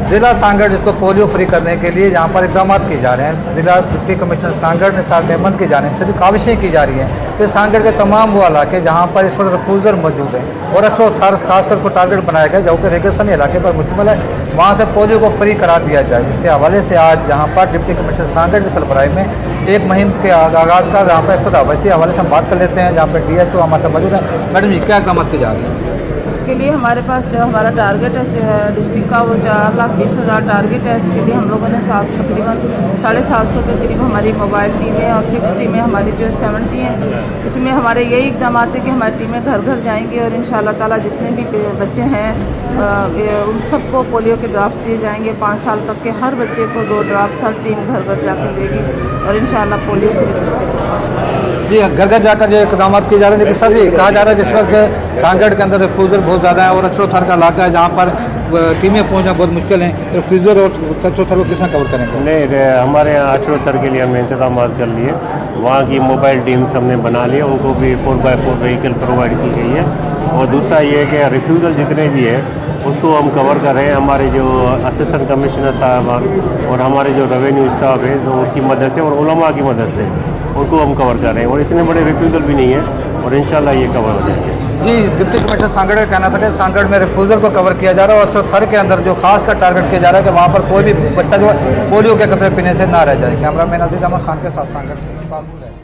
जिला सांगड़ इसको polio free करने के लिए यहाँ पर इकदाम किए जा रहे हैं। जिला डिप्टी कमिश्नर सांगड़ ने साथ मेमन की जाने सभी काविशें की जा रही हैं। तो सांगड़ के तमाम वो इलाके जहाँ पर इस वक्त रिफ्यूज़र मौजूद है और अक्सर खासकर को टारगेट बनाया गया जो कि रेगिस्तानी इलाके पर मुश्तमिल है, वहाँ से पोलियो को फ्री करा दिया जाए। जिसके हवाले से आज जहाँ पर डिप्टी कमिश्नर सांगड़ की सरबराही में एक मुहिम के आगाज़ का जहाँ पर इफ्तिताह हुआ, इसी हवाले से हम बात कर लेते हैं। जहाँ पर DHO हमारे साथ मौजूद है। मैडम जी, क्या इक़दाम की जा रही है? इसके लिए हमारे पास जो हमारा टारगेट है डिस्ट्रिक्ट का, वो 4,20,000 टारगेट है। इसके लिए हम लोगों ने तकरीबन 750 के करीब हमारी मोबाइल टीमें और फिक्स टीमें हमारी जो 70 हैं। इसमें हमारे यही इकदाम है कि हमारी टीमें घर घर जाएंगी और इंशाअल्लाह ताला जितने भी बच्चे हैं उन सबको पोलियो के ड्रॉप्स दिए जाएंगे। 5 साल तक के हर बच्चे को 2 ड्रॉप्स हर टीम घर घर जाकर देगी और इंशाअल्लाह पोलियो फ्री डिस्ट्रिक्ट। जी, घर घर जाकर जो इकदाम किए जा रहे हैं, लेकिन सर ये कहा जा रहा है जिस वक्त सांगड़ के अंदर रिफ्यूज़र बहुत ज़्यादा है और अक्षरोथर का इलाका है जहाँ पर टीमें पहुँचना बहुत मुश्किल है, रिफ्यूज़र और अक्षरोथर को कितना कवर करेंगे? नहीं, हमारे यहाँ अक्षरोथर के लिए हमने इंतजाम कर लिए। वहाँ की मोबाइल टीम्स हमने बना लिए, उनको भी 4x4 व्हीकल प्रोवाइड की गई है। और दूसरा ये है कि रिफ्यूज़ल जितने भी है उसको हम कवर कर रहे हैं। हमारे जो असिस्टेंट कमिश्नर साहब और हमारे जो रेवेन्यू स्टाफ है तो उसकी मदद से और उलमा की मदद से उनको हम कवर कर रहे हैं। और इतने बड़े रिफ्यूज़ल भी नहीं है और इंशाल्लाह ये कवर हो जाएंगे। जी, डिप्टी कमिश्नर सांगड़ का कहना था कि सांगड़ में रिफ्यूज़ल को कवर किया जा रहा है और थर के अंदर जो खास कर टारगेट किया जा रहा है कि वहाँ पर कोई भी बच्चा जो पोलियो के कतरे पीने से ना रह जाए। कैमरा मैन अजीज अहमद खान के साथ सांगड़।